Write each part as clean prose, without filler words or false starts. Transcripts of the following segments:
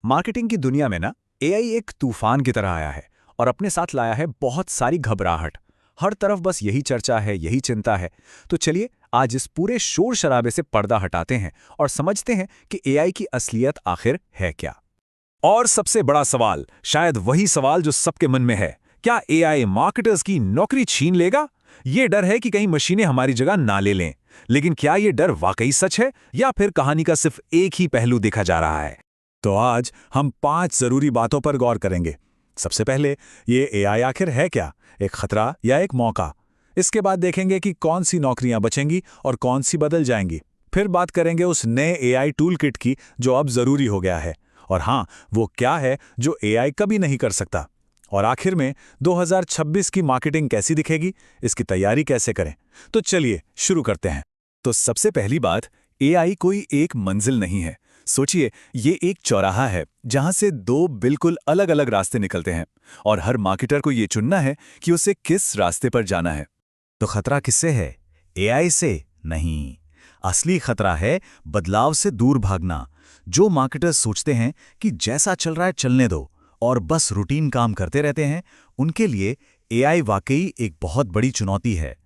Marketing की दुनिया में ना एआई एक तूफान की तरह आया है और अपने साथ लाया है बहुत सारी घबराहट। हर तरफ बस यही चर्चा है, यही चिंता है। तो चलिए आज इस पूरे शोर शराबे से पर्दा हटाते हैं और समझते हैं कि एआई की असलियत आखिर है क्या। और सबसे बड़ा सवाल, शायद वही सवाल जो सबके मन में है, क्या एआई मार्केटर्स की नौकरी छीन लेगा? ये डर है कि कहीं मशीनें हमारी जगह ना ले लें। लेकिन क्या ये डर वाकई सच है या फिर कहानी का सिर्फ एक ही पहलू देखा जा रहा है? तो आज हम 5 जरूरी बातों पर गौर करेंगे। सबसे पहले, ये एआई आखिर है क्या, एक खतरा या एक मौका? इसके बाद देखेंगे कि कौन सी नौकरियां बचेंगी और कौन सी बदल जाएंगी। फिर बात करेंगे उस नए एआई टूल किट की जो अब जरूरी हो गया है। और हाँ, वो क्या है जो एआई कभी नहीं कर सकता। और आखिर में 2026 की मार्केटिंग कैसी दिखेगी, इसकी तैयारी कैसे करें। तो चलिए शुरू करते हैं। तो सबसे पहली बात, एआई कोई एक मंजिल नहीं है। सोचिए, ये एक चौराहा है जहां से दो बिल्कुल अलग अलग रास्ते निकलते हैं और हर मार्केटर को ये चुनना है कि उसे किस रास्ते पर जाना है। तो खतरा किससे है? एआई से नहीं। असली खतरा है बदलाव से दूर भागना। जो मार्केटर्स सोचते हैं कि जैसा चल रहा है चलने दो और बस रूटीन काम करते रहते हैं, उनके लिए एआई वाकई एक बहुत बड़ी चुनौती है।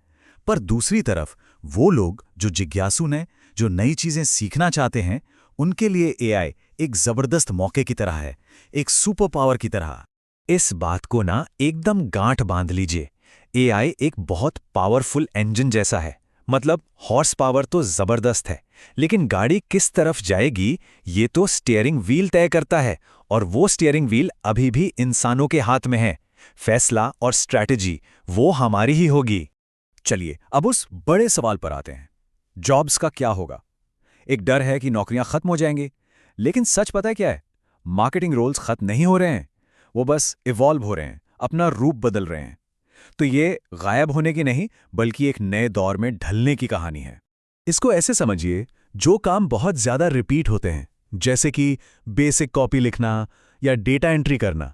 पर दूसरी तरफ वो लोग जो जिज्ञासु हैं, जो नई चीजें सीखना चाहते हैं, उनके लिए एआई एक जबरदस्त मौके की तरह है, एक सुपर पावर की तरह। इस बात को ना एकदम गांठ बांध लीजिए। एआई एक बहुत पावरफुल इंजन जैसा है। मतलब हॉर्स पावर तो जबरदस्त है, लेकिन गाड़ी किस तरफ जाएगी ये तो स्टीयरिंग व्हील तय करता है। और वो स्टीयरिंग व्हील अभी भी इंसानों के हाथ में है। फैसला और स्ट्रैटेजी वो हमारी ही होगी। चलिए अब उस बड़े सवाल पर आते हैं, जॉब्स का क्या होगा? एक डर है कि नौकरियां खत्म हो जाएंगी, लेकिन सच पता है क्या है? मार्केटिंग रोल्स खत्म नहीं हो रहे हैं, वो बस इवॉल्व हो रहे हैं, अपना रूप बदल रहे हैं। तो ये गायब होने की नहीं, बल्कि एक नए दौर में ढलने की कहानी है। इसको ऐसे समझिए, जो काम बहुत ज्यादा रिपीट होते हैं, जैसे कि बेसिक कॉपी लिखना या डेटा एंट्री करना,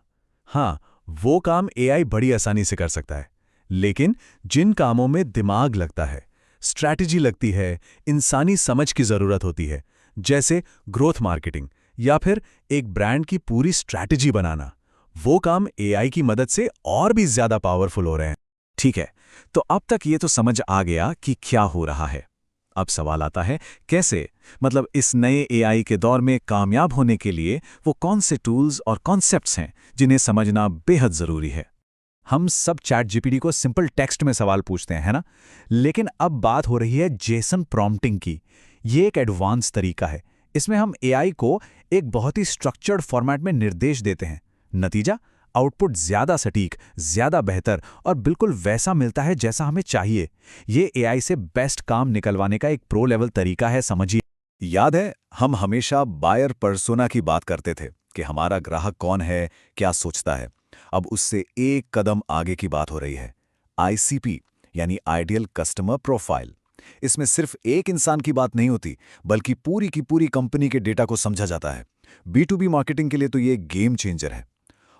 हाँ, वो काम एआई बड़ी आसानी से कर सकता है। लेकिन जिन कामों में दिमाग लगता है, स्ट्रैटेजी लगती है, इंसानी समझ की जरूरत होती है, जैसे ग्रोथ मार्केटिंग या फिर एक ब्रांड की पूरी स्ट्रैटेजी बनाना, वो काम एआई की मदद से और भी ज्यादा पावरफुल हो रहे हैं। ठीक है, तो अब तक ये तो समझ आ गया कि क्या हो रहा है। अब सवाल आता है कैसे, मतलब इस नए एआई के दौर में कामयाब होने के लिए वो कौन से टूल्स और कॉन्सेप्ट्स हैं जिन्हें समझना बेहद जरूरी है। हम सब चैट जीपीटी को सिंपल टेक्स्ट में सवाल पूछते हैं, है ना? लेकिन अब बात हो रही है जेसन प्रॉम्प्टिंग की। ये एक एडवांस तरीका है। इसमें हम एआई को एक बहुत ही स्ट्रक्चर्ड फॉर्मेट में निर्देश देते हैं। नतीजा, आउटपुट ज्यादा सटीक, ज्यादा बेहतर और बिल्कुल वैसा मिलता है जैसा हमें चाहिए। ये एआई से बेस्ट काम निकलवाने का एक प्रो लेवल तरीका है, समझिए। याद है, हम हमेशा बायर पर्सोना की बात करते थे कि हमारा ग्राहक कौन है, क्या सोचता है। अब उससे एक कदम आगे की बात हो रही है, आईसीपी यानी आइडियल कस्टमर प्रोफाइल। इसमें सिर्फ एक इंसान की बात नहीं होती, बल्कि पूरी की पूरी कंपनी के डेटा को समझा जाता है। बी2बी मार्केटिंग के लिए तो ये गेम चेंजर है।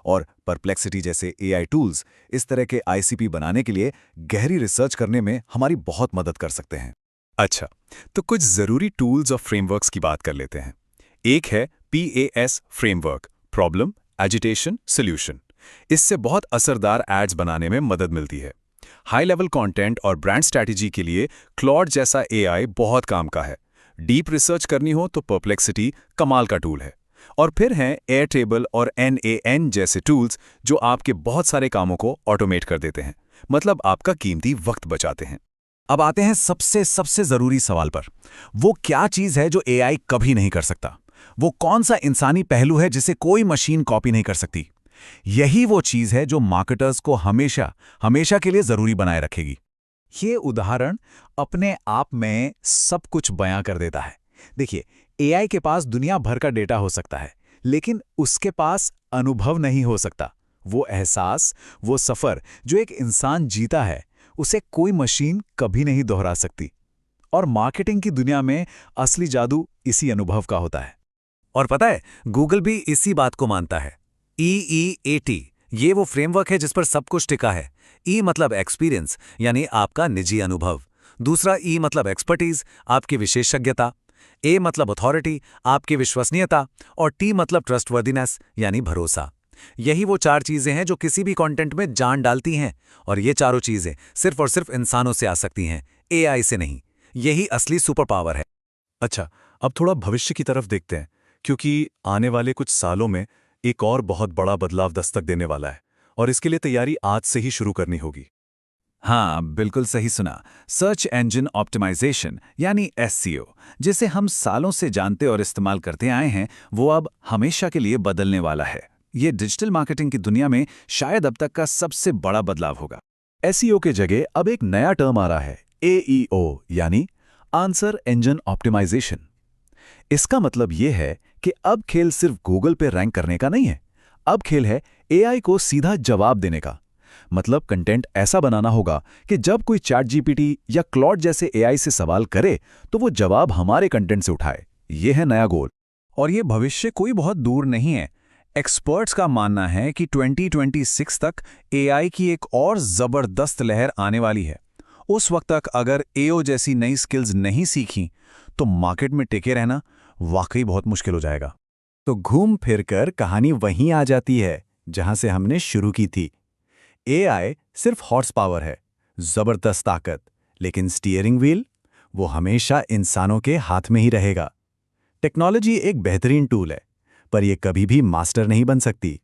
और परप्लेक्सिटी जैसे एआई टूल्स इस तरह के आईसीपी बनाने के लिए गहरी रिसर्च करने में हमारी बहुत मदद कर सकते हैं। अच्छा, तो कुछ जरूरी टूल्स और फ्रेमवर्क्स की बात कर लेते हैं। एक है PAS framework, problem, agitation, solution. इससे बहुत असरदार एड्स बनाने में मदद मिलती है। हाई लेवल कंटेंट और ब्रांड स्ट्रैटेजी के लिए क्लॉड जैसा एआई बहुत काम का है। डीप रिसर्च करनी हो तो परप्लेक्सिटी कमाल का टूल है। और फिर हैं एयरटेबल और NAN जैसे टूल्स जो आपके बहुत सारे कामों को ऑटोमेट कर देते हैं, मतलब आपका कीमती वक्त बचाते हैं। अब आते हैं सबसे जरूरी सवाल पर, वो क्या चीज है जो एआई कभी नहीं कर सकता? वो कौन सा इंसानी पहलू है जिसे कोई मशीन कॉपी नहीं कर सकती? यही वो चीज है जो मार्केटर्स को हमेशा हमेशा के लिए जरूरी बनाए रखेगी। ये उदाहरण अपने आप में सब कुछ बयां कर देता है। देखिए, एआई के पास दुनिया भर का डेटा हो सकता है, लेकिन उसके पास अनुभव नहीं हो सकता। वो एहसास, वो सफर जो एक इंसान जीता है, उसे कोई मशीन कभी नहीं दोहरा सकती। और मार्केटिंग की दुनिया में असली जादू इसी अनुभव का होता है। और पता है, गूगल भी इसी बात को मानता है। EEAT ये वो फ्रेमवर्क है जिस पर सब कुछ टिका है। E मतलब एक्सपीरियंस, यानी आपका निजी अनुभव। दूसरा E मतलब एक्सपर्टीज, आपकी विशेषज्ञता। ए मतलब अथॉरिटी, आपकी विश्वसनीयता, और टी मतलब ट्रस्टवर्दिनेस यानी भरोसा। यही वो चार चीजें हैं जो किसी भी कंटेंट में जान डालती हैं, और ये चारों चीजें सिर्फ और सिर्फ इंसानों से आ सकती हैं, एआई से नहीं। यही असली सुपर पावर है। अच्छा, अब थोड़ा भविष्य की तरफ देखते हैं, क्योंकि आने वाले कुछ सालों में एक और बहुत बड़ा बदलाव दस्तक देने वाला है, और इसके लिए तैयारी आज से ही शुरू करनी होगी। हाँ, बिल्कुल सही सुना। सर्च इंजन ऑप्टिमाइजेशन यानी एसईओ, जिसे हम सालों से जानते और इस्तेमाल करते आए हैं, वो अब हमेशा के लिए बदलने वाला है। ये डिजिटल मार्केटिंग की दुनिया में शायद अब तक का सबसे बड़ा बदलाव होगा। एसईओ के जगह अब एक नया टर्म आ रहा है, एईओ यानी आंसर इंजन ऑप्टिमाइजेशन। इसका मतलब ये है कि अब खेल सिर्फ गूगल पे रैंक करने का नहीं है, अब खेल है एआई को सीधा जवाब देने का। मतलब कंटेंट ऐसा बनाना होगा कि जब कोई चैट जीपीटी या क्लॉड जैसे एआई से सवाल करे तो वो जवाब हमारे कंटेंट से उठाए। ये है नया गोल। और ये भविष्य कोई बहुत दूर नहीं है। एक्सपर्ट्स का मानना है कि 2026 तक एआई की एक और जबरदस्त लहर आने वाली है। उस वक्त तक अगर एओ जैसी नई स्किल्स नहीं सीखी तो मार्केट में टिके रहना वाकई बहुत मुश्किल हो जाएगा। तो घूम फिर कर कहानी वहीं आ जाती है जहां से हमने शुरू की थी। एआई सिर्फ हॉर्स पावर है, जबरदस्त ताकत, लेकिन स्टीयरिंग व्हील वो हमेशा इंसानों के हाथ में ही रहेगा। टेक्नोलॉजी एक बेहतरीन टूल है, पर यह कभी भी मास्टर नहीं बन सकती।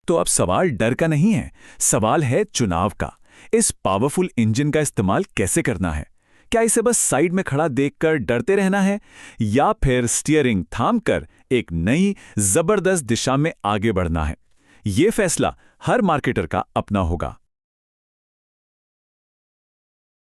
तो अब सवाल डर का नहीं है, सवाल है चुनाव का। इस पावरफुल इंजन का इस्तेमाल कैसे करना है? क्या इसे बस साइड में खड़ा देखकर डरते रहना है, या फिर स्टीयरिंग थामकर एक नई जबरदस्त दिशा में आगे बढ़ना है? ये फैसला हर मार्केटर का अपना होगा।